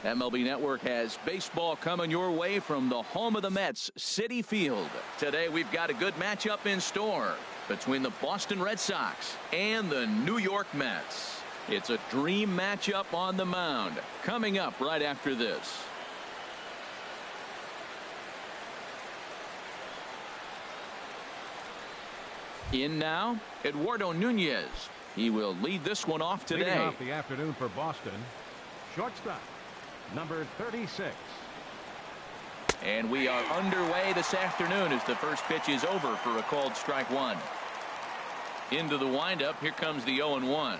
MLB Network has baseball coming your way from the home of the Mets, Citi Field. Today we've got a good matchup in store between the Boston Red Sox and the New York Mets. It's a dream matchup on the mound. Coming up right after this. In now, Eduardo Nunez. He will lead this one off today. Leading off the afternoon for Boston, shortstop, number 36. And we are underway this afternoon as the first pitch is over for a called strike one. Into the windup. Here comes the 0-1.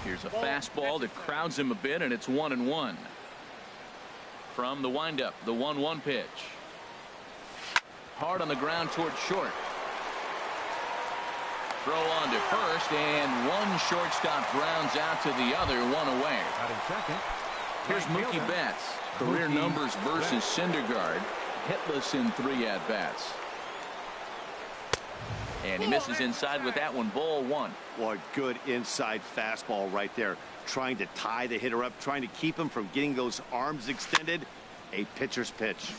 Here's a fastball that crowds him a bit, and it's 1-1. From the windup, the 1-1 pitch. Hard on the ground towards short. Throw on to first, and one shortstop grounds out to the other, one away. Out in second. Here's Mookie Betts. Career numbers versus Syndergaard. Hitless in 3 at-bats. And he misses inside with that one. Ball 1. What good inside fastball right there. Trying to tie the hitter up, trying to keep him from getting those arms extended. A pitcher's pitch.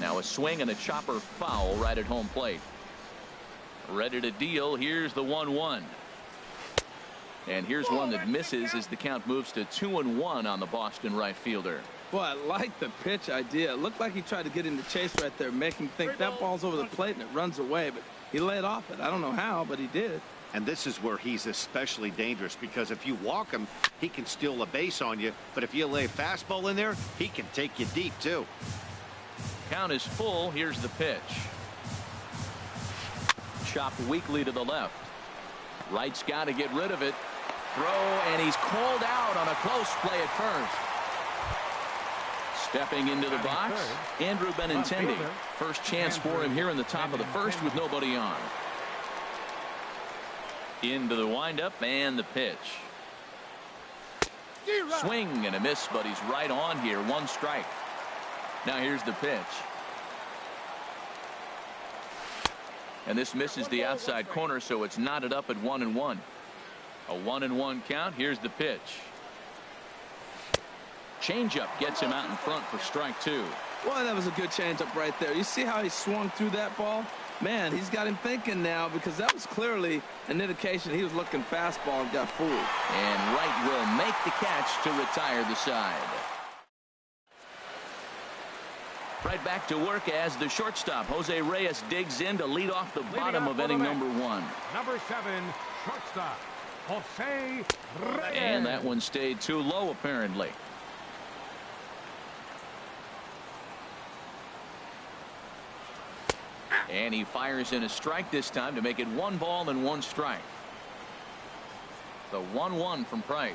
Now a swing and a chopper foul right at home plate. Ready to deal. Here's the 1-1. And here's one that misses as the count moves to 2-1 on the Boston right fielder. Boy, I like the pitch idea. It looked like he tried to get in the chase right there, make him think that ball's over the plate and it runs away, but he laid off it. I don't know how, but he did. And this is where he's especially dangerous, because if you walk him, he can steal a base on you. But if you lay a fastball in there, he can take you deep too. Count is full. Here's the pitch. Chopped weakly to the left. Right's got to get rid of it. Throw, and he's called out on a close play at first. Stepping into the box, Andrew Benintendi. First chance for him here in the top of the first with nobody on. Into the windup and the pitch. Swing and a miss, but he's right on here. 1 strike. Now here's the pitch. And this misses the outside corner, so it's knotted up at 1-1. A 1-1 count. Here's the pitch. Changeup gets him out in front for strike 2. Boy, that was a good changeup right there. You see how he swung through that ball? Man, he's got him thinking now, because that was clearly an indication he was looking fastball and got fooled. And Wright will make the catch to retire the side. Right back to work as the shortstop, Jose Reyes, digs in to lead off the bottom of inning number 1. Number 7, shortstop, Jose Reyes. And that one stayed too low, apparently. And he fires in a strike this time to make it 1 ball and 1 strike. The 1-1 from Price.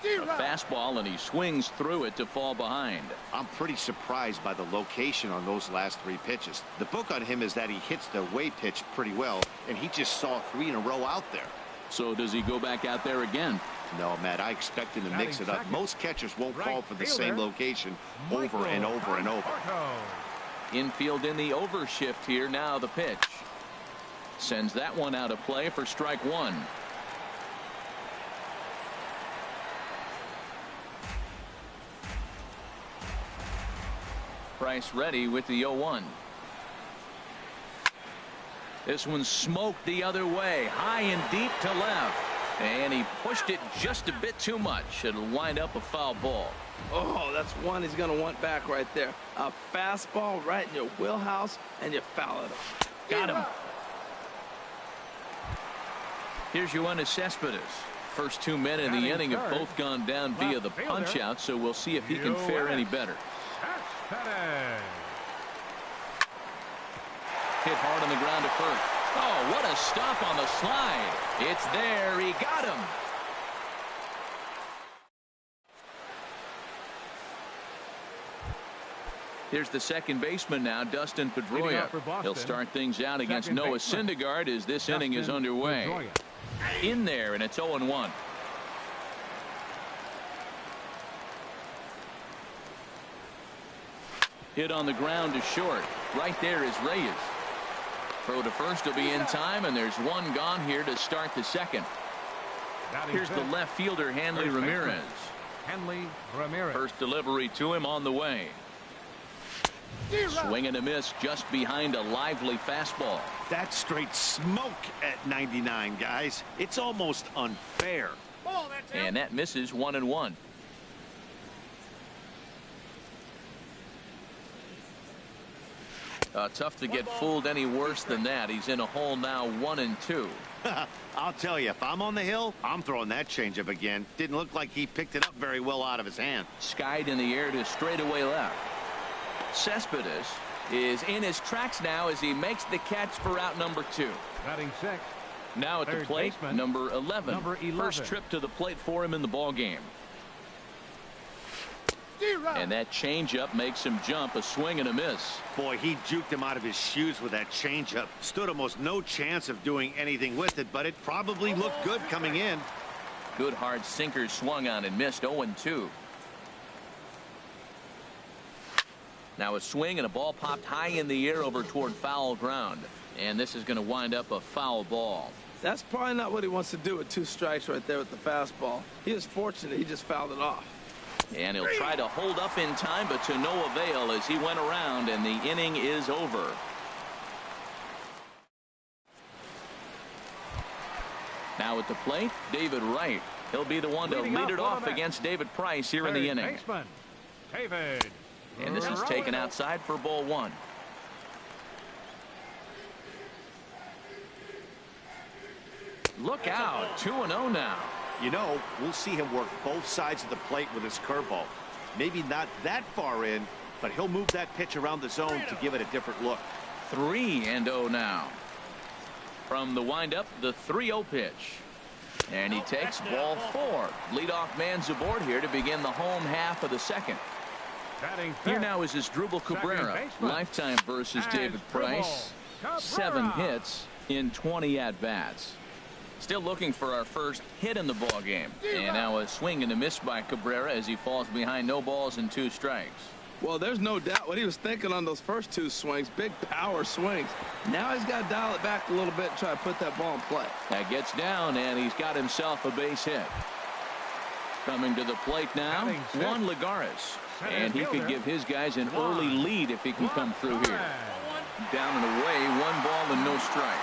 A fastball, and he swings through it to fall behind. I'm pretty surprised by the location on those last 3 pitches. The book on him is that he hits the away pitch pretty well, and he just saw 3 in a row out there. So does he go back out there again? No, Matt, I expect him to mix it up. Most catchers won't call for the same location over and over and over. Infield in the overshift here. Now the pitch. Sends that one out of play for strike 1. Price ready with the 0-1. This one smoked the other way, high and deep to left, and he pushed it just a bit too much. It'll wind up a foul ball. Oh, that's one he's going to want back right there. A fastball right in your wheelhouse, and you foul it off. Got him. Here's Yoenis Cespedes. First 2 men in the inning have both gone down via the punch out, so we'll see if he can fare any better. Hit hard on the ground to first. Oh, what a stop on the slide. It's there. He got him. Here's the second baseman now, Dustin Pedroia. He'll start things out against Noah Syndergaard as this inning is underway. In there, and it's 0-1. Hit on the ground to short. Right there is Reyes. Throw to first will be in time, and there's one gone here to start the second. Here's the left fielder, Hanley Ramirez. Hanley Ramirez. First delivery to him on the way. Swing and a miss just behind a lively fastball. That's straight smoke at 99, guys. It's almost unfair. And that misses 1-1. Tough to get fooled any worse than that. He's in a hole now, 1-2. I'll tell you, if I'm on the hill, I'm throwing that changeup again. Didn't look like he picked it up very well out of his hand. Skied in the air to straightaway left. Cespedes is in his tracks now as he makes the catch for out number 2. Batting sixth. Now at the plate, number 11. First trip to the plate for him in the ball game. And that changeup makes him jump. A swing and a miss. Boy, he juked him out of his shoes with that changeup. Stood almost no chance of doing anything with it, but it probably looked good coming in. Good hard sinker swung on and missed. 0-2. Now a swing and a ball popped high in the air over toward foul ground. And this is going to wind up a foul ball. That's probably not what he wants to do with 2 strikes right there with the fastball. He is fortunate he just fouled it off. And he'll try to hold up in time, but to no avail as he went around, and the inning is over. Now at the plate, David Wright. He'll be the one to lead it off against David Price here in the inning. David. And this is taken outside for ball 1. Look out, 2-0 now. You know, we'll see him work both sides of the plate with his curveball. Maybe not that far in, but he'll move that pitch around the zone to give it a different look. 3-0 now. From the windup, the 3-0 pitch. And he takes ball 4. Leadoff man's aboard here to begin the home half of the second. Here now is Asdrubal Cabrera. Lifetime versus David Price. 7 hits in 20 at-bats. Still looking for our first hit in the ball game. And now a swing and a miss by Cabrera as he falls behind no balls and 2 strikes. Well, there's no doubt what he was thinking on those first 2 swings. Big power swings. Now he's got to dial it back a little bit and try to put that ball in play. That gets down, and he's got himself a base hit. Coming to the plate now, Juan Lagares. And he could give his guys an early lead if he can come through here. Down and away, 1 ball and no strike.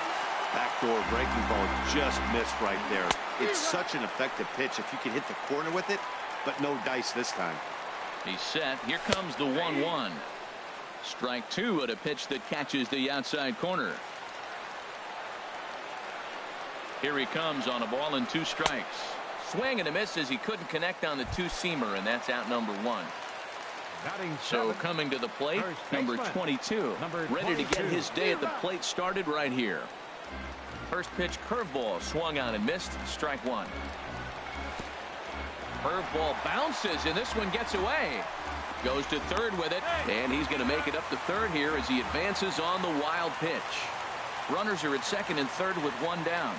Backdoor breaking ball just missed right there. It's such an effective pitch if you can hit the corner with it, but no dice this time. He's set. Here comes the 1-1. Strike 2 at a pitch that catches the outside corner. Here he comes on a ball and 2 strikes. Swing and a miss as he couldn't connect on the 2-seamer, and that's out number 1. So coming to the plate, number 22. Ready to get his day at the plate started right here. First pitch curveball swung on and missed. Strike 1. Curveball bounces, and this one gets away. Goes to third with it, and he's going to make it up to third here as he advances on the wild pitch. Runners are at second and third with 1 down.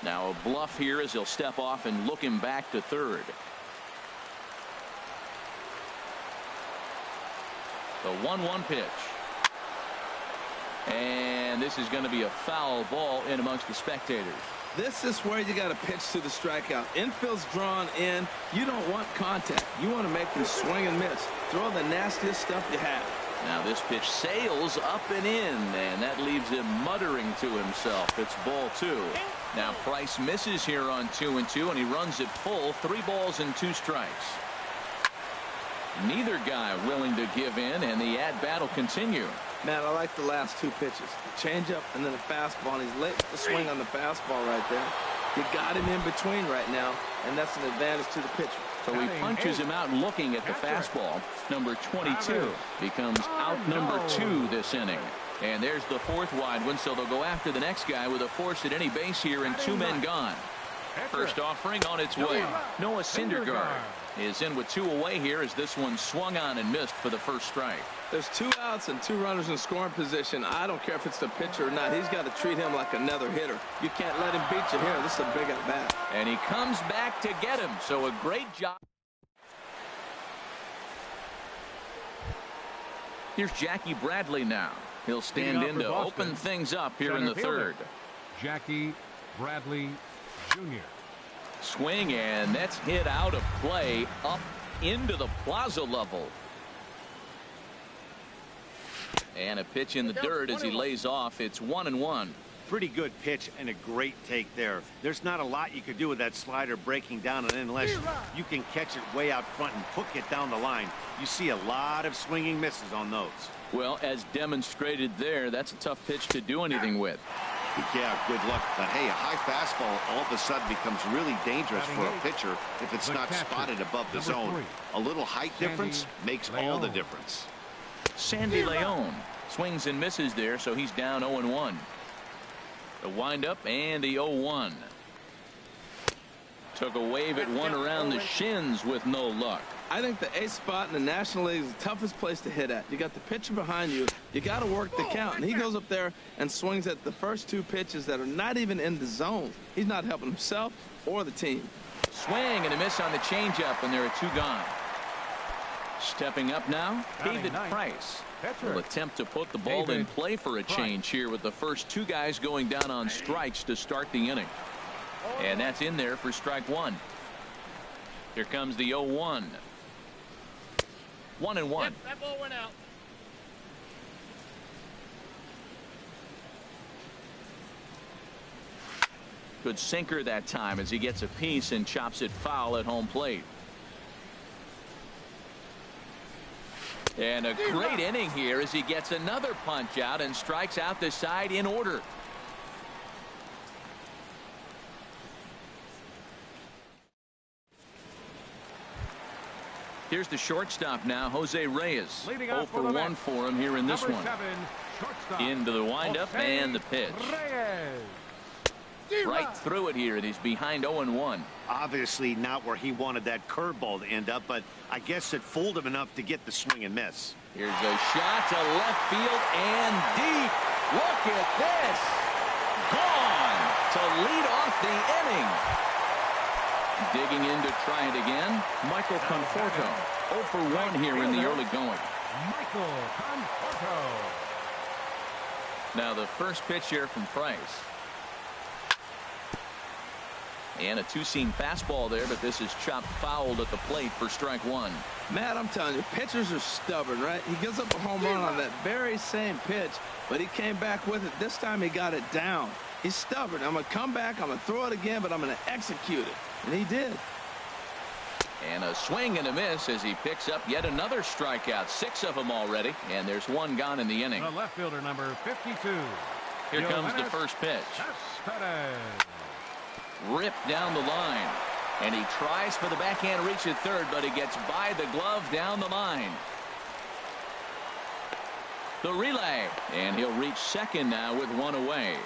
Now a bluff here as he'll step off and look him back to third. The 1-1 pitch. And this is going to be a foul ball in amongst the spectators. This is where you got to pitch to the strikeout. Infield's drawn in. You don't want contact. You want to make them swing and miss. Throw the nastiest stuff you have. Now this pitch sails up and in, and that leaves him muttering to himself. It's ball 2. Now Price misses here on 2-2, and he runs it full. 3 balls and 2 strikes. Neither guy willing to give in, and the at-bat will continue. Man, I like the last 2 pitches. The changeup and then the fastball, and he's late to swing on the fastball right there. You got him in between right now, and that's an advantage to the pitcher. So he punches him out looking at the fastball. Number 22 becomes out number 2 this inning. And there's the 4th wide one, so they'll go after the next guy with a force at any base here and 2 men gone. First offering on its way. Noah Syndergaard is in with 2 away here as this one swung on and missed for the first strike. There's 2 outs and 2 runners in scoring position. I don't care if it's the pitcher or not. He's got to treat him like another hitter. You can't let him beat you here. This is a big at bat. And he comes back to get him. So a great job. Here's Jackie Bradley now. He'll stand in to open things up here in the third. Jackie Bradley Jr. Swing, and that's hit out of play up into the plaza level. And a pitch in the dirt as he lays off. It's 1-1. Pretty good pitch and a great take there. There's not a lot you could do with that slider breaking down, and unless you can catch it way out front and hook it down the line, you see a lot of swinging misses on those. Well, as demonstrated there, that's a tough pitch to do anything with. Yeah, good luck. But hey, a high fastball all of a sudden becomes really dangerous for a pitcher if it's not spotted above the zone. A little height difference makes all the difference. Sandy Leon swings and misses there, so he's down 0-1. The windup and the 0-1. Took a wave at one around the shins with no luck. I think the ace spot in the National League is the toughest place to hit at. You got the pitcher behind you. You got to work the count. And he goes up there and swings at the first 2 pitches that are not even in the zone. He's not helping himself or the team. Swing and a miss on the changeup, and there are 2 gone. Stepping up now, David Price will attempt to put the ball in play for a change here with the first 2 guys going down on strikes to start the inning. And that's in there for strike 1. Here comes the 0-1. 1-1. Yep, that ball went out. Good sinker that time as he gets a piece and chops it foul at home plate. And a great inning here as he gets another punch out and strikes out the side in order. Here's the shortstop now, Jose Reyes. 0 for 1 for him here in this one. Into the windup and the pitch. Right through it here, and he's behind 0-1. Obviously not where he wanted that curveball to end up, but I guess it fooled him enough to get the swing and miss. Here's a shot to left field and deep. Look at this. Gone to lead off the inning. Digging in to try it again, Michael Conforto. 0 for 1 here in the early going. Michael Conforto. Now the first pitch here from Price. And a 2-seam fastball there, but this is chopped fouled at the plate for strike 1. Matt, I'm telling you, pitchers are stubborn, right? He gives up a home run on that very same pitch, but he came back with it. This time he got it down. He's stubborn. I'm going to come back, I'm going to throw it again, but I'm going to execute it. And he did. And a swing and a miss as he picks up yet another strikeout. 6 of them already, and there's 1 gone in the inning. The left fielder, number 52. Here comes the first pitch. Ripped down the line. And he tries for the backhand reach at third, but he gets by the glove down the line. The relay. And he'll reach second now with 1 away.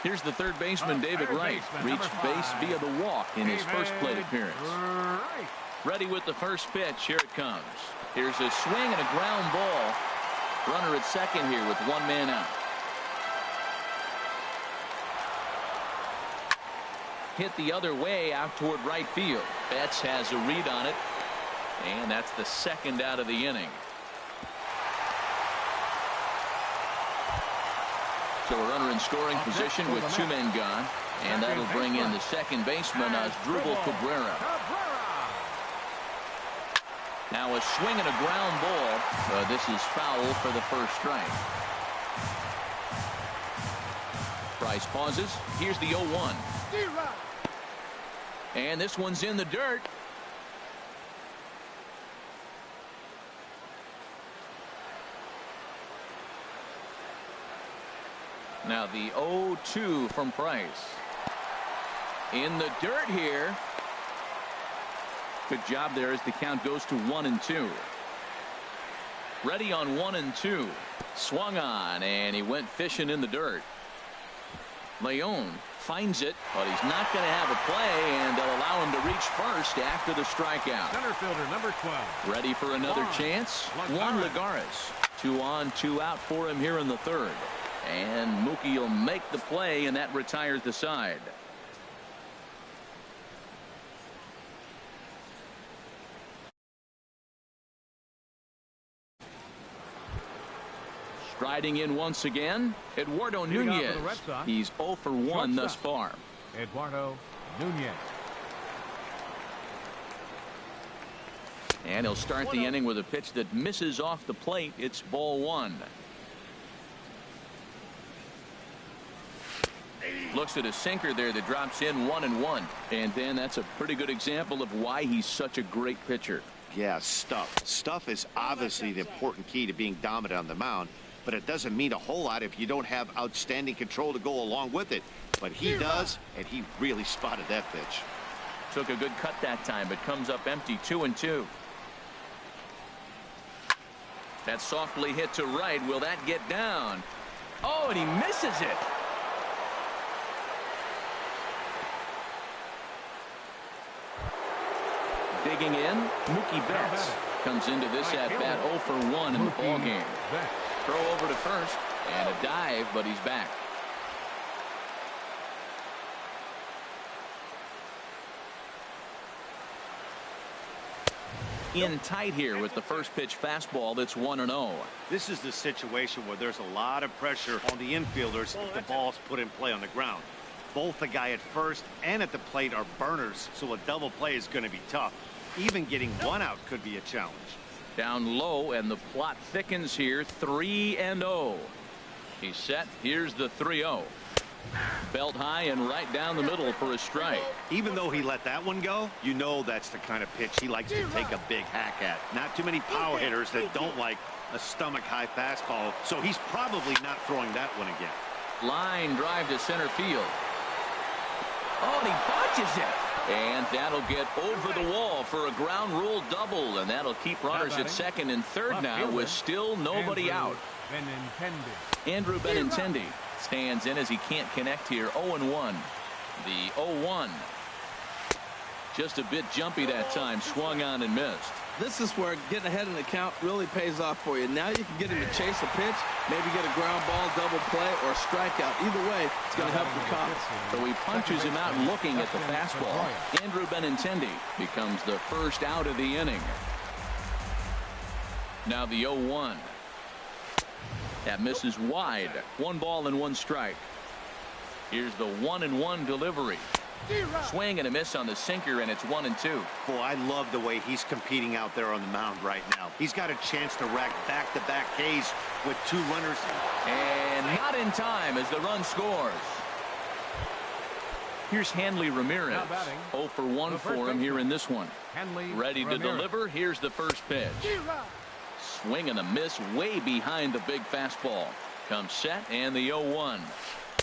Here's the third baseman, David Wright. Reached base via the walk in his first plate appearance. Ready with the first pitch. Here it comes. Here's a swing and a ground ball. Runner at second here with 1 man out. Hit the other way out toward right field. Betts has a read on it. And that's the second out of the inning. So a runner in scoring position with 2 men gone. And that'll bring in the second baseman, Asdrubal Cabrera. Now a swing and a ground ball. This is foul for the first strike. Price pauses. Here's the 0-1. And this one's in the dirt. Now the 0-2 from Price. In the dirt here. Good job there as the count goes to 1-2. Ready on 1-2. Swung on, and he went fishing in the dirt. Leone finds it, but he's not going to have a play, and they'll allow him to reach first after the strikeout. Center fielder, number 12. Ready for another chance. Juan Lagares. 2 on, 2 out for him here in the third. And Mookie will make the play, and that retires the side. Striding in once again, Eduardo Nunez. He's 0 for 1 thus far. Eduardo Nunez. And he'll start the inning with a pitch that misses off the plate. It's ball 1. Looks at a sinker there that drops in 1-1. And then that's a pretty good example of why he's such a great pitcher. Yeah, stuff. Stuff is obviously the important key to being dominant on the mound. But it doesn't mean a whole lot if you don't have outstanding control to go along with it. But he does, and he really spotted that pitch. Took a good cut that time, but comes up empty. 2-2. That's softly hit to right. Will that get down? Oh, and he misses it. Digging in, Mookie Betts comes into this at bat 0 for 1 in the ball game. Throw over to first and a dive, but he's back. In tight here with the first pitch fastball that's 1-0. This is the situation where there's a lot of pressure on the infielders if the ball's put in play on the ground. Both the guy at first and at the plate are burners, so a double play is going to be tough. Even getting one out could be a challenge. Down low, and the plot thickens here. 3-0. He's set. Here's the 3-0. Belt high and right down the middle for a strike. Even though he let that one go, you know that's the kind of pitch he likes to take a big hack at. Not too many power hitters that don't like a stomach high fastball, so he's probably not throwing that one again. Line drive to center field. Oh, and he botches it. And that'll get over the wall for a ground rule double, and that'll keep runners at second and third now with still nobody out. Andrew Benintendi stands in as he can't connect here. 0-1. The 0-1. Just a bit jumpy that time. Swung on and missed. This is where getting ahead in the count really pays off for you. Now you can get him to chase a pitch, maybe get a ground ball, double play, or strikeout. Either way, it's going to help the cause. So he punches him out looking at the fastball. Andrew Benintendi becomes the first out of the inning. Now the 0-1. That misses wide. 1 ball and 1 strike. Here's the 1-1 delivery. Swing and a miss on the sinker, and it's 1-2. Boy, I love the way he's competing out there on the mound right now. He's got a chance to rack back-to-back Ks with 2 runners. And not in time as the run scores. Here's Hanley Ramirez. 0 for 1 for him here in this one. Ready to deliver. Here's the first pitch. Swing and a miss way behind the big fastball. Comes set and the 0-1.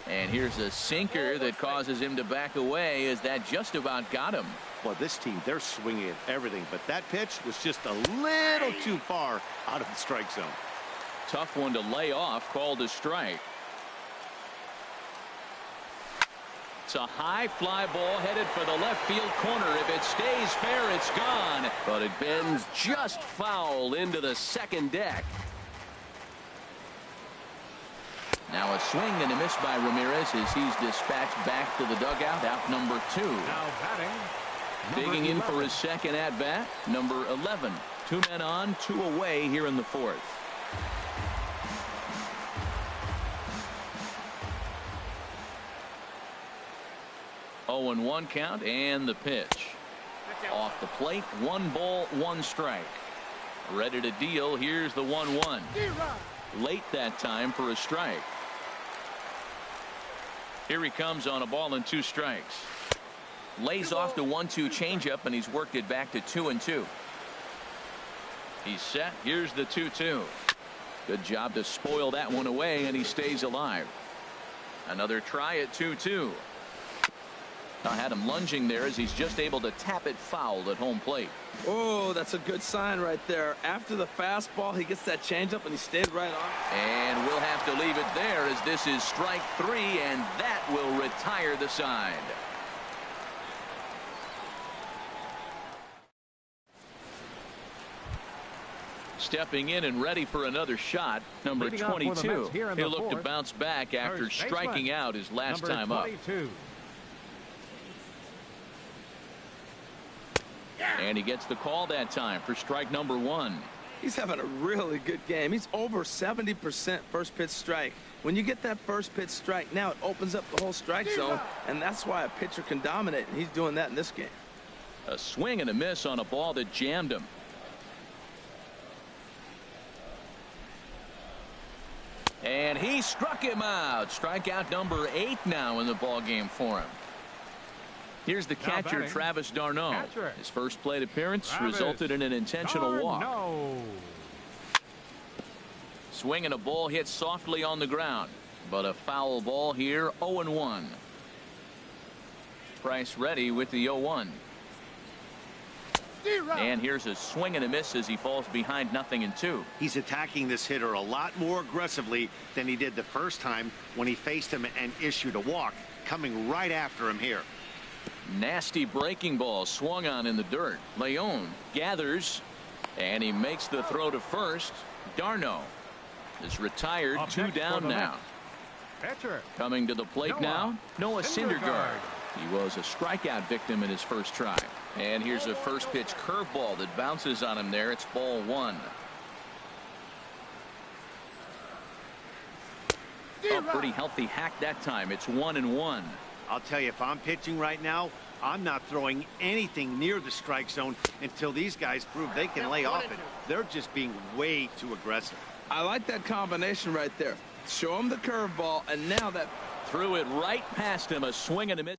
And here's a sinker that causes him to back away as that just about got him. Well, this team, they're swinging at everything, but that pitch was just a little too far out of the strike zone. Tough one to lay off, called a strike. It's a high fly ball headed for the left field corner. If it stays fair, it's gone. But it bends just foul into the second deck. Now a swing and a miss by Ramirez as he's dispatched back to the dugout. Out number 2. Now batting. Digging in for his second at bat. Number 11. 2 men on, 2 away here in the 4th. Oh, and 1 count, and the pitch. Off the plate, 1 ball, 1 strike. Ready to deal. Here's the 1-1. Late that time for a strike. Here he comes on a ball and 2 strikes. Lays off the 1-2 changeup, and he's worked it back to 2-2. He's set. Here's the 2-2. Good job to spoil that one away, and he stays alive. Another try at 2-2. I had him lunging there as he's just able to tap it foul at home plate. Oh, that's a good sign right there. After the fastball, he gets that changeup, and he stayed right on. And we'll have to leave it there as this is strike 3, and that will retire the side. Stepping in and ready for another shot, number 22. He'll look to bounce back after striking out his last time up. And he gets the call that time for strike number 1. He's having a really good game. He's over 70% first pitch strike. When you get that first pitch strike, now it opens up the whole strike zone, and that's why a pitcher can dominate, and he's doing that in this game. A swing and a miss on a ball that jammed him. And he struck him out. Strikeout number 8 now in the ball game for him. Here's the catcher, Travis d'Arnaud. His first plate appearance resulted in an intentional walk. Swing and a ball hit softly on the ground, but a foul ball here. 0-1. Price ready with the 0-1. And here's a swing and a miss as he falls behind 0-2. He's attacking this hitter a lot more aggressively than he did the first time when he faced him and issued a walk, coming right after him here. Nasty breaking ball swung on in the dirt. Leon gathers, and he makes the throw to first. d'Arnaud is retired. 2 down now. Coming to the plate now, Noah Syndergaard. He was a strikeout victim in his first try. And here's a first pitch curveball that bounces on him there. It's ball 1. A pretty healthy hack that time. It's 1-1. I'll tell you, if I'm pitching right now, I'm not throwing anything near the strike zone until these guys prove they can lay off it. They're just being way too aggressive. I like that combination right there. Show him the curveball, and now that threw it right past him. A swing and a miss.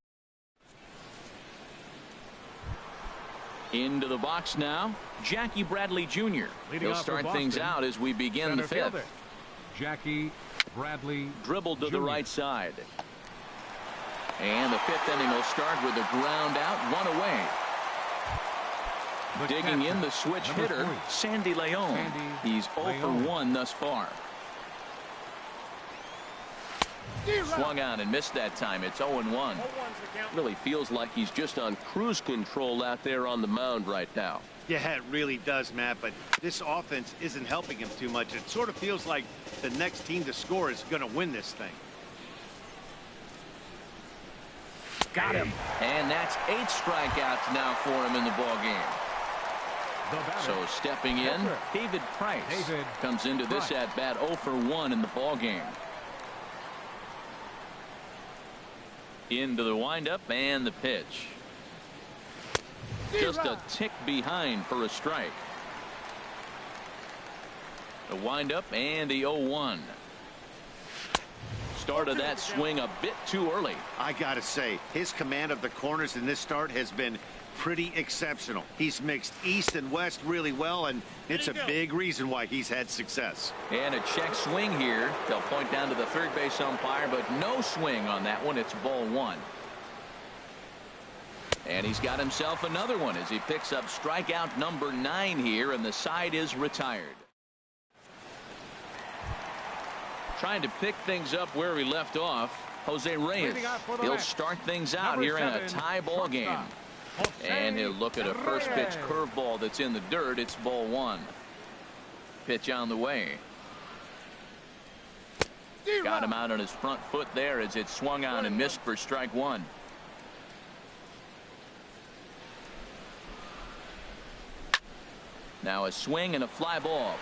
Into the box now, Jackie Bradley Jr. He'll start things out as we begin the 5th. Jackie Bradley dribbled to the right side. And the 5th inning will start with a ground out, 1 away. Digging in the switch hitter, Sandy Leon. He's 0 for 1 thus far. Swung on and missed that time. It's 0-1. Really feels like he's just on cruise control out there on the mound right now. Yeah, it really does, Matt, but this offense isn't helping him too much. It sort of feels like the next team to score is going to win this thing. Got him. And that's 8 strikeouts now for him in the ball game. So stepping in, David Price comes into this at bat 0 for 1 in the ball game. Into the windup and the pitch. Just a tick behind for a strike. The windup and the 0-1. Started that swing a bit too early. I gotta say, his command of the corners in this start has been pretty exceptional. He's mixed east and west really well, and it's a big reason why he's had success. And a check swing here. They'll point down to the third base umpire, but no swing on that one. It's ball 1. And he's got himself another one as he picks up strikeout number 9 here, and the side is retired. Trying to pick things up where we left off, Jose Reyes. He'll start things out here in a tie ball game. And he'll look at a first pitch curveball that's in the dirt. It's ball 1. Pitch on the way. Got him out on his front foot there as it swung on and missed for strike 1. Now a swing and a fly ball.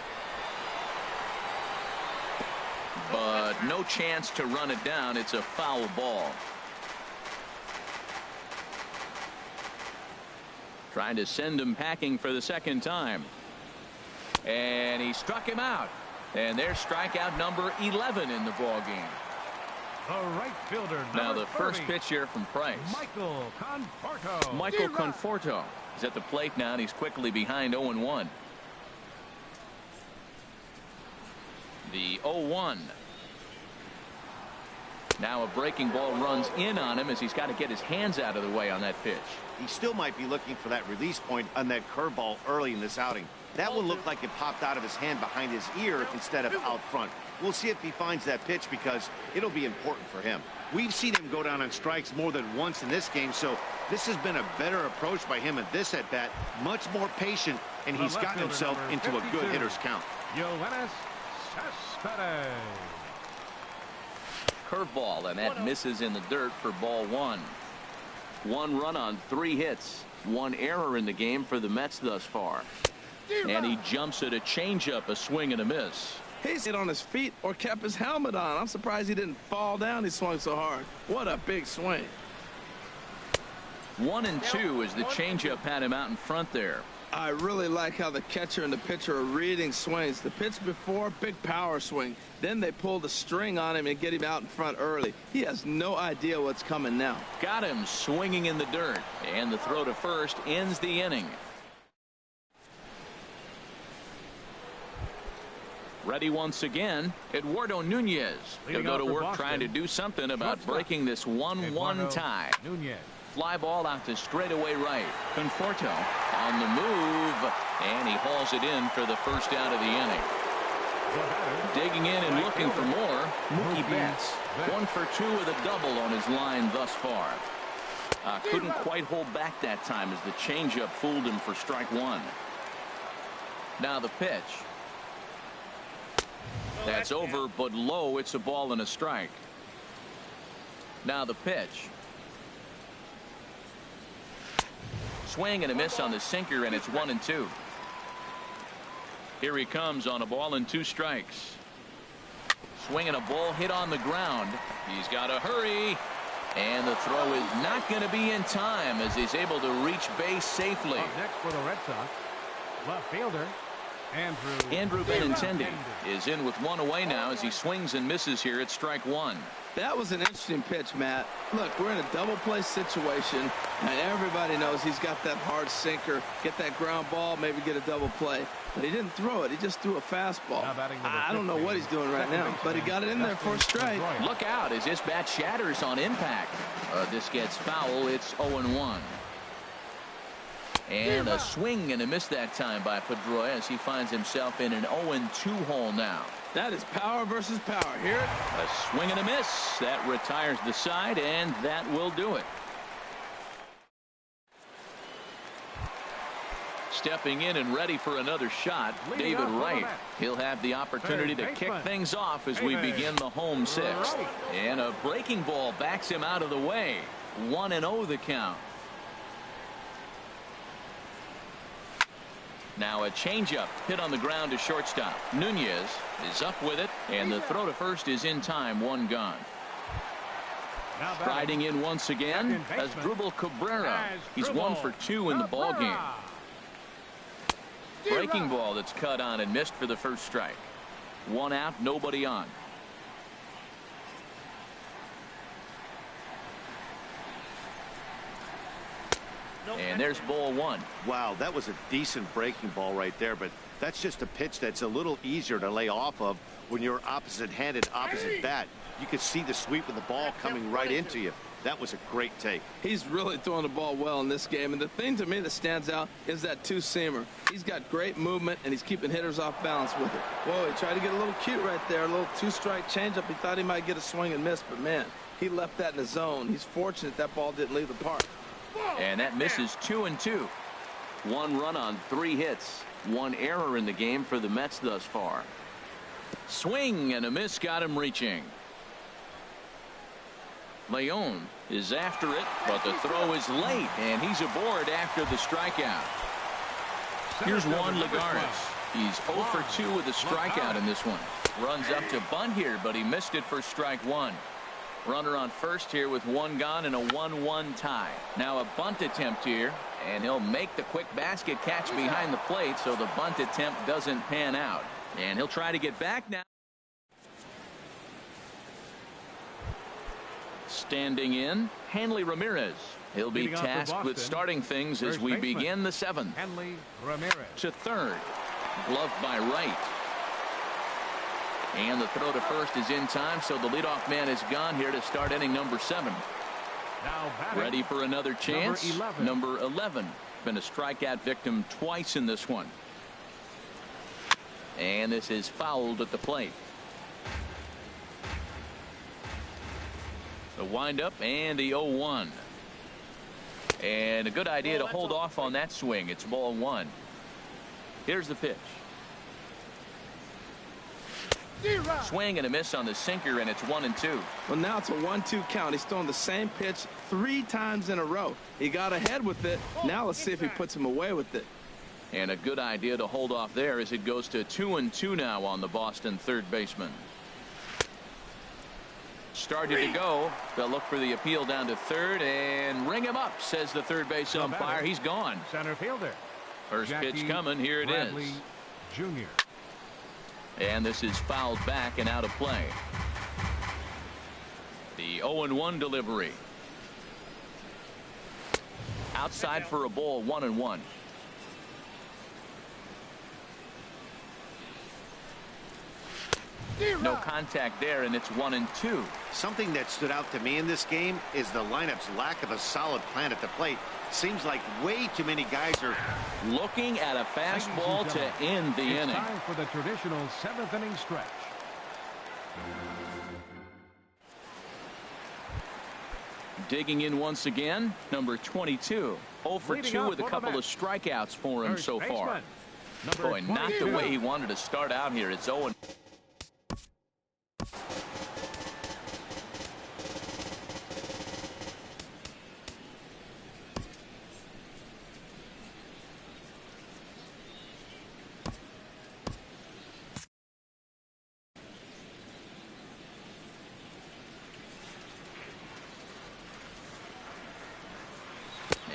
But no chance to run it down. It's a foul ball. Trying to send him packing for the second time. And he struck him out. And there's strikeout number 11 in the ball game. The right fielder, now the first pitch here from Price. Michael Conforto. Michael Conforto is at the plate now, and he's quickly behind 0-1. The 0-1. Now a breaking ball runs in on him as he's got to get his hands out of the way on that pitch. He still might be looking for that release point on that curveball early in this outing. That one looked like it popped out of his hand behind his ear instead of out front. We'll see if he finds that pitch because it'll be important for him. We've seen him go down on strikes more than once in this game, so this has been a better approach by him at this at-bat. Much more patient, and he's gotten himself into a good hitter's count. Curveball, and that misses in the dirt for ball one. 1 run on 3 hits. 1 error in the game for the Mets thus far. And he jumps at a changeup, a swing and a miss. He's hit on his feet or kept his helmet on. I'm surprised he didn't fall down. He swung so hard. What a big swing. 1-2 as the changeup had him out in front there. I really like how the catcher and the pitcher are reading swings. The pitch before, big power swing. Then they pull the string on him and get him out in front early. He has no idea what's coming now. Got him swinging in the dirt. And the throw to first ends the inning. Ready once again, Eduardo Nunez. He'll go to work trying to do something about breaking this 1-1 tie. Fly ball out to straightaway right. Conforto on the move, and he hauls it in for the first out of the inning. Digging in and looking for more, Mookie Betts. 1 for 2 with a double on his line thus far. Couldn't quite hold back that time as the changeup fooled him for strike 1. Now the pitch. That's over, but low. It's a ball and a strike. Now the pitch. Swing and a miss on the sinker, and it's 1-2. Here he comes on a ball and 2 strikes. Swinging a ball hit on the ground. He's got to hurry. And the throw is not going to be in time as he's able to reach base safely. Up next for the Red Sox, left fielder Andrew Benintendi is in with 1 away now as he swings and misses here at strike 1. That was an interesting pitch, Matt. Look, we're in a double play situation, and everybody knows he's got that hard sinker. Get that ground ball, maybe get a double play. But he didn't throw it. He just threw a fastball. I don't know what he's doing right now, but he got it in there for a strike. Look out as this bat shatters on impact. This gets foul. It's 0-1. And a swing and a miss that time by Pedroia as he finds himself in an 0-2 hole now. That is power versus power. Here, a swing and a miss. That retires the side, and that will do it. Stepping in and ready for another shot, David Wright. He'll have the opportunity to kick things off as we begin the home 6th. And a breaking ball backs him out of the way. 1-0 the count. Now a changeup hit on the ground to shortstop. Nunez is up with it, and the throw to first is in time. 1 gone. Striding in once again as Asdrubal Cabrera. He's 1 for 2 in the ball game. Breaking ball that's cut on and missed for the first strike. 1 out, nobody on. And there's ball 1. Wow, that was a decent breaking ball right there, but that's just a pitch that's a little easier to lay off of when you're opposite-handed, opposite bat. You could see the sweep of the ball coming right into you. That was a great take. He's really throwing the ball well in this game, and the thing to me that stands out is that 2-seamer. He's got great movement, and he's keeping hitters off balance with it. Whoa, he tried to get a little cute right there, a little 2-strike changeup. He thought he might get a swing and miss, but man, he left that in the zone. He's fortunate that ball didn't leave the park. And that misses 2-2. 1 run on 3 hits. 1 error in the game for the Mets thus far. Swing and a miss got him reaching. Leon is after it, but the throw is late, and he's aboard after the strikeout. Here's Juan Lagares. He's 0 for 2 with a strikeout in this one. Runs up to bunt here, but he missed it for strike 1. Runner on first here with 1 gone and a 1-1 tie. Now a bunt attempt here, and he'll make the quick basket catch behind the plate, so the bunt attempt doesn't pan out. And he'll try to get back now. Standing in, Hanley Ramirez. He'll be tasked with starting things as we begin the 7th. Hanley Ramirez. To third. Gloved by Wright. And the throw to first is in time, so the leadoff man is gone here to start inning number 7. Now batting, Ready for another chance. Number 11. Number 11. Been a strikeout victim twice in this one. And this is fouled at the plate. The windup and the 0-1. And a good idea to hold off on that swing. It's ball 1. Here's the pitch. Swing and a miss on the sinker, and it's 1-2. Well, now it's a 1-2 count. He's throwing the same pitch 3 times in a row. He got ahead with it. Now let's see if he puts him away with it. And a good idea to hold off there as it goes to 2-2 now on the Boston third baseman. Started to go. They'll look for the appeal down to third and ring him up, says the third base umpire. He's gone. Center fielder. First Jackie pitch coming. Here it Bradley is. Jr. And this is fouled back and out of play. The 0-1 delivery. Outside for a ball, 1-1. No contact there, and it's 1-2. Something that stood out to me in this game is the lineup's lack of a solid plan at the plate. Seems like way too many guys are Looking at a fastball to end the It's inning. time for the traditional 7th inning stretch. Digging in once again, number 22. 0 for Leading 2 up with a for the couple of match. strikeouts for him First so far. baseman, number Boy, not the 22. way he wanted to start out here. It's 0.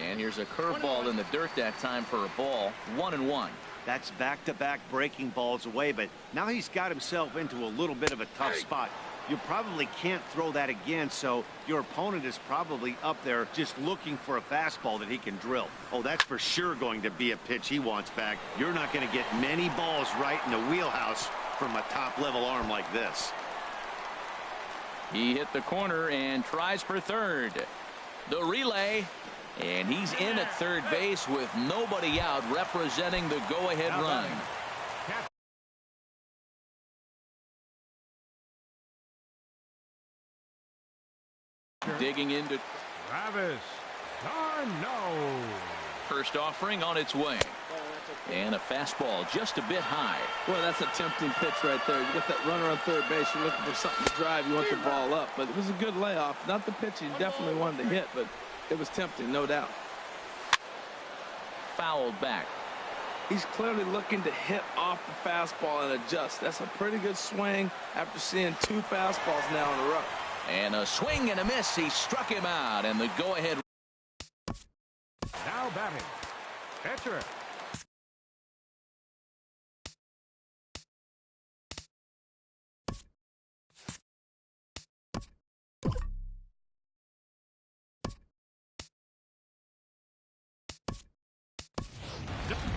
And here's a curveball in the dirt that time for a ball. 1-1. That's back-to-back breaking balls away, but now he's got himself into a little bit of a tough spot. You probably can't throw that again, so your opponent is probably up there just looking for a fastball that he can drill. Oh, that's for sure going to be a pitch he wants back. You're not going to get many balls right in the wheelhouse from a top-level arm like this. He hit the corner and tries for third. The relay. And he's in at third base with nobody out, representing the go-ahead Now run. Digging into Travis Darno. first offering on its way. And a fastball just a bit high. Boy, that's a tempting pitch right there. You get that runner on third base. You're looking for something to drive. You want the ball up. But it was a good layoff. Not the pitch he definitely wanted to hit, but it was tempting, no doubt. Fouled back. He's clearly looking to hit off the fastball and adjust. That's a pretty good swing after seeing 2 fastballs now in a row. And a swing and a miss. He struck him out. And the go-ahead. Now batting. Pitcher.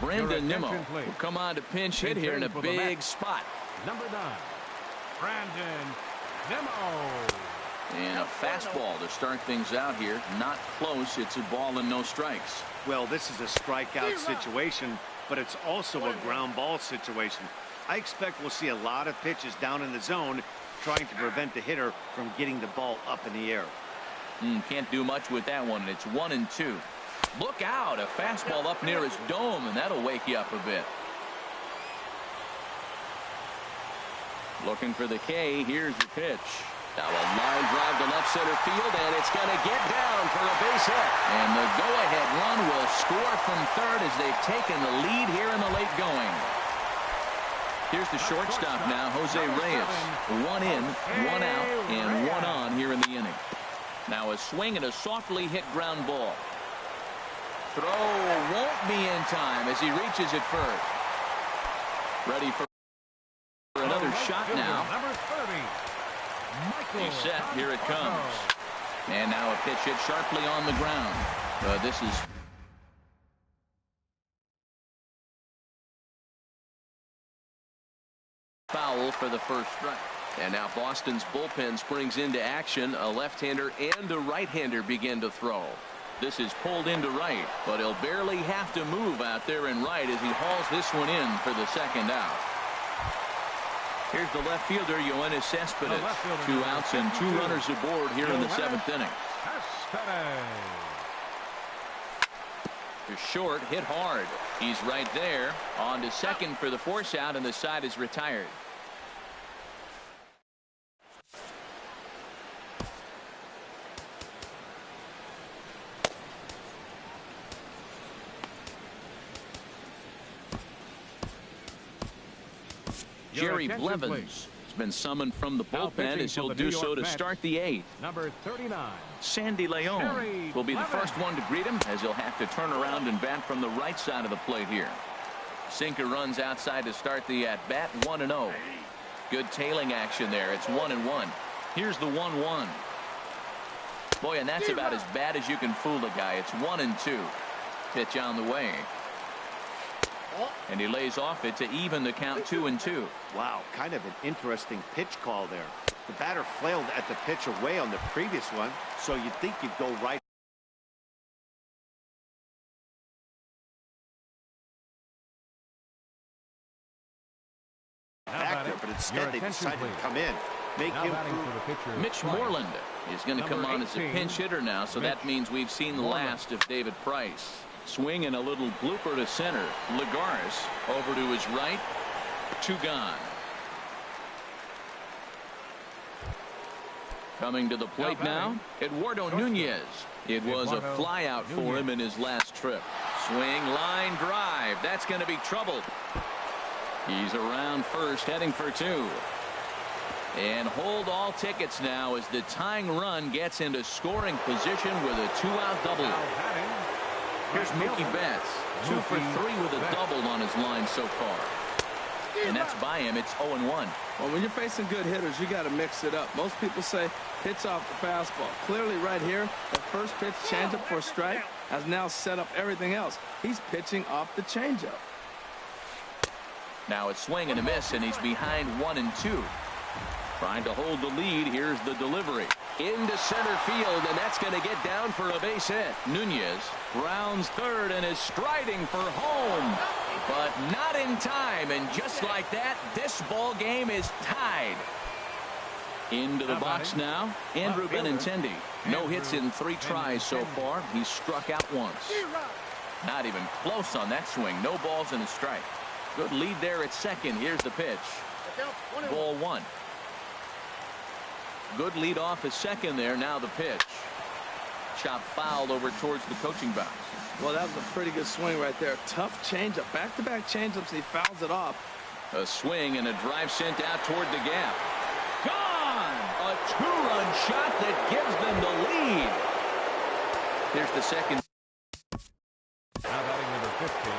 Brendan Your Nimmo attention, please. will come on to pinch hit here in a for the big match. spot. Number 9. Brandon Nimmo. And a fastball to start things out here. Not close. It's a ball and no strikes. Well, this is a strikeout situation, but it's also a ground ball situation. I expect we'll see a lot of pitches down in the zone trying to prevent the hitter from getting the ball up in the air. Can't do much with that one. It's 1-2. Look out. A fastball up near his dome, and that'll wake you up a bit. Looking for the K. Here's the pitch. Now a line drive to left center field, and it's going to get down for a base hit. And the go-ahead run will score from third as they've taken the lead here in the late going. Here's the shortstop now, Jose Reyes. 1 in, 1 out, and 1 on here in the inning. Now a swing and a softly hit ground ball. Throw won't be in time as he reaches it first. Ready for another shot now. Number 30. Michael He's set. Here it comes. And now a pitch hit sharply on the ground. This is foul for the first strike. And now Boston's bullpen springs into action. A left-hander and a right-hander begin to throw. This is pulled into right, but he'll barely have to move out there in right as he hauls this one in for the second out. Here's the left fielder, Yoenis Cespedes. 2 outs and 2 runners aboard here in the 7th inning. To short, hit hard. He's right there. On to second for the force out, and the side is retired. Jerry Blevins has been summoned from the bullpen as he'll do so to start the 8th. Number 39. Sandy Leon will be the first one to greet him as he'll have to turn around and bat from the right side of the plate here. Sinker runs outside to start the at-bat. 1-0. Good tailing action there. It's 1-1. Here's the 1-1. Boy, and that's about as bad as you can fool a guy. It's 1-2. Pitch on the way. And he lays off it to even the count 2-2. Wow, kind of an interesting pitch call there. The batter flailed at the pitch away on the previous one, so you'd think you'd go right back there, but instead they decided to come in. Make him Mitch Moreland is going to come on as a pinch hitter now, so that means we've seen the last of David Price. Swing and a little blooper to center. Lagares over to his right. 2 gone. Coming to the plate now, Eduardo Nunez. It was a fly out for him in his last trip. Swing, line drive. That's going to be trouble. He's around first, heading for 2. And hold all tickets now as the tying run gets into scoring position with a 2-out double. Here's Mookie Betts, 2 for 3 with a double on his line so far. And that's by him. It's 0-1. Well, when you're facing good hitters, you got to mix it up. Most people say pitch off the fastball. Clearly right here, the first pitch changeup for a strike has now set up everything else. He's pitching off the changeup. Now it's swing and a miss, and he's behind 1-2. Trying to hold the lead. Here's the delivery. Into center field, and that's going to get down for a base hit. Nunez rounds third and is striding for home, but not in time. And just like that, this ball game is tied. Into the box now, Andrew Benintendi. No hits in 3 tries so far. He's struck out once. Not even close on that swing. No balls and a strike. Good lead there at second. Here's the pitch. Ball 1. Good lead off at second there. Now the pitch. Chop fouled over towards the coaching box. Well, that was a pretty good swing right there. Tough changeup. Back-to-back changeups. He fouls it off. A swing and a drive sent out toward the gap. Gone! A 2-run shot that gives them the lead. Here's the second. Now batting number 15,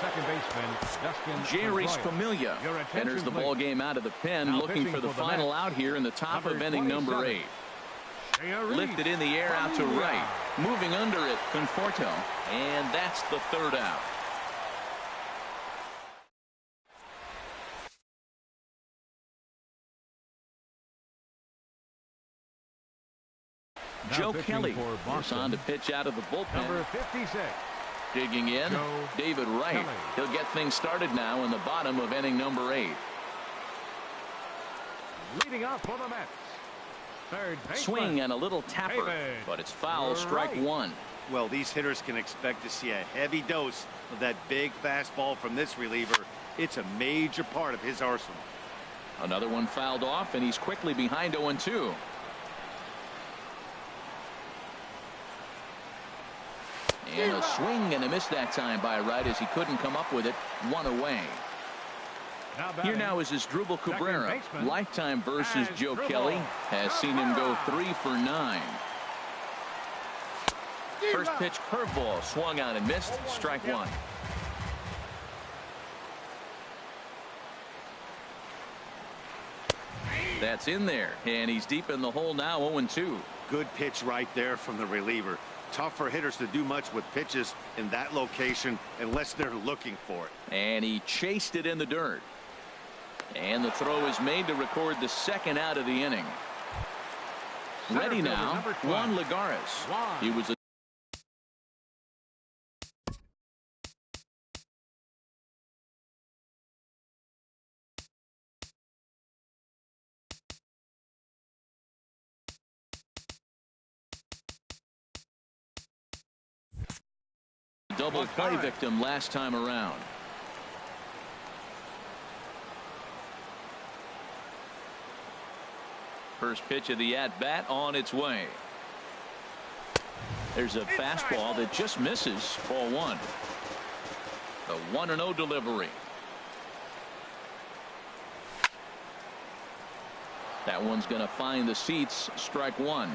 second baseman Dustin Jerry's Familia enters the ball game out of the pen, looking for the final out here in the top of inning number 8. Lifted in the air out to right. Moving under it, Conforto. And that's the 3rd out. Joe Kelly is on to pitch out of the bullpen. Number 56. Digging in, David Wright. He'll get things started now in the bottom of inning number 8. Leading off for the Mets. Third baseman. Swing and a little tapper, but it's foul. Strike 1. Well, these hitters can expect to see a heavy dose of that big fastball from this reliever. It's a major part of his arsenal. Another one fouled off, and he's quickly behind 0-2. And a swing and a miss that time by Wright as he couldn't come up with it. 1 away. Here now is Asdrubal Cabrera. Lifetime versus Joe Kelly has seen him go 3 for 9. First pitch curveball swung on and missed. Strike 1. That's in there, and he's deep in the hole now. 0-2. Good pitch right there from the reliever. Tough for hitters to do much with pitches in that location unless they're looking for it. And he chased it in the dirt. And the throw is made to record the second out of the inning. Ready now, Juan Lagares. He was a double play victim last time around. First pitch of the at-bat on its way. There's a fastball that just misses. Ball one. The 1-0 delivery. That one's going to find the seats. Strike one.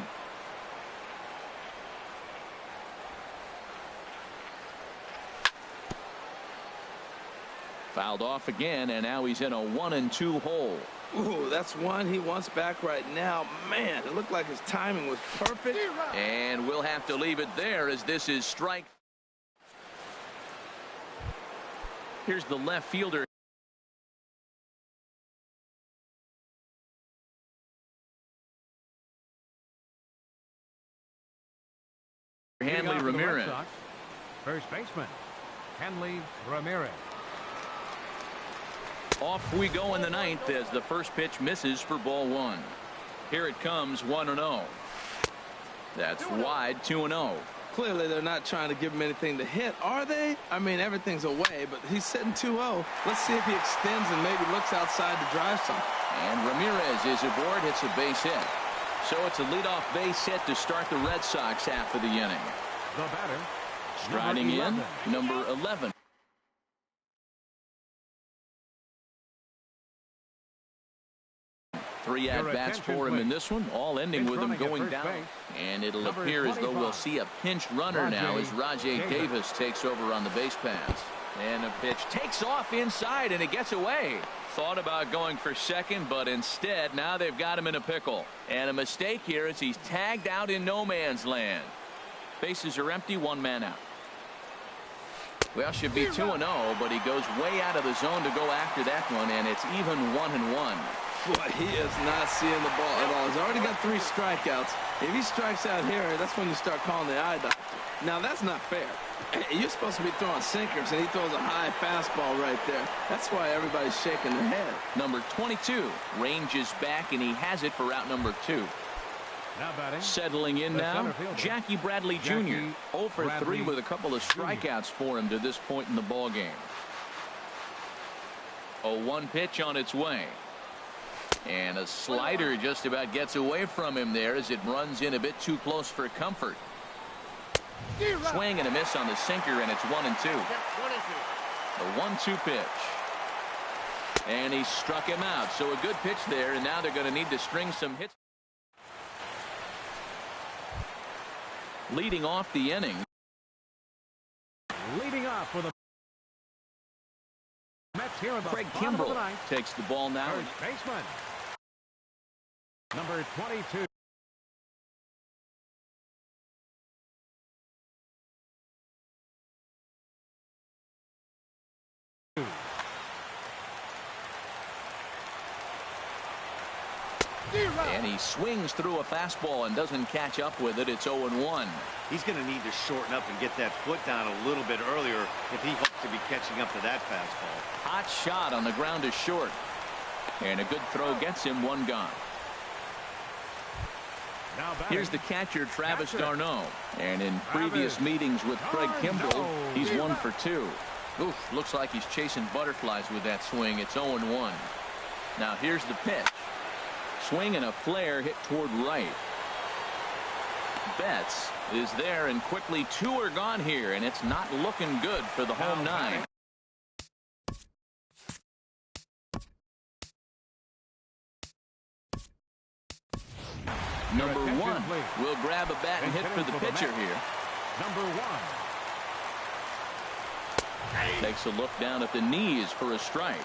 Fouled off again, and now he's in a 1-2 hole. Ooh, that's one he wants back right now. Man, it looked like his timing was perfect. And we'll have to leave it there as this is strike. Here's the left fielder. Hanley Ramirez. First baseman, Hanley Ramirez. Off we go in the ninth as the first pitch misses for ball one. Here it comes, 1-0. That's wide, 2-0. Clearly they're not trying to give him anything to hit, are they? I mean, everything's away, but he's sitting 2-0. Let's see if he extends and maybe looks outside to drive some. And Ramirez is aboard, hits a base hit. So it's a leadoff base hit to start the Red Sox half of the inning. The batter, striding in, number 11. Three at-bats for him in this one, all ending with him going down. And it'll appear as though we'll see a pinch runner now as Rajay Davis takes over on the base pass. And the pitch takes off inside, and it gets away. Thought about going for second, but instead, now they've got him in a pickle. And a mistake here as he's tagged out in no man's land. Bases are empty, one man out. Well, should be 2-0, but he goes way out of the zone to go after that one, and it's even 1-1. Boy, he is not seeing the ball at all. He's already got 3 strikeouts. If he strikes out here, that's when you start calling the eye doctor. Now, that's not fair. You're supposed to be throwing sinkers, and he throws a high fastball right there. That's why everybody's shaking their head. Number 22 ranges back, and he has it for route number 2. Settling in now, Jackie Bradley Jr. 0 for 3 with a couple of strikeouts for him to this point in the ballgame. 0-1 pitch on its way. And a slider just about gets away from him there as it runs in a bit too close for comfort. Swing and a miss on the sinker, and it's 1-2. The 1-2 pitch. And he struck him out. So a good pitch there, and now they're going to need to string some hits. Leading off the inning. Leading off for the Mets here at the Craig Kimbrell takes the ball now. First baseman, number 22. And he swings through a fastball and doesn't catch up with it. It's 0-1. He's going to need to shorten up and get that foot down a little bit earlier if he hopes to be catching up to that fastball. Hot shot on the ground is short. And a good throw gets him, one gone. Here's the catcher, Travis d'Arnaud. And in previous meetings with Craig Kimbrell, he's 1 for 2. Oof, looks like he's chasing butterflies with that swing. It's 0-1. Now here's the pitch. Swing and a flare hit toward right. Betts is there, and quickly 2 are gone here, and it's not looking good for the home 9. Number 1 will grab a bat and hit for the pitcher here. Number 1 takes a look down at the knees for a strike.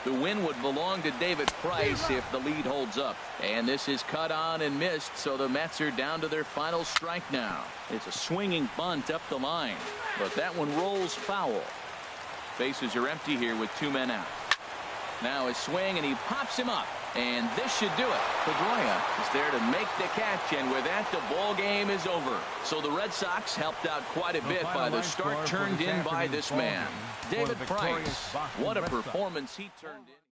The win would belong to David Price if the lead holds up. And this is cut on and missed, so the Mets are down to their final strike now. It's a swinging bunt up the line, but that one rolls foul. Bases are empty here with 2 men out. Now his swing, and he pops him up. And this should do it. Pedroia is there to make the catch, and with that, the ball game is over. So the Red Sox helped out quite a bit by the start turned in by this man. David Price, what a performance he turned in.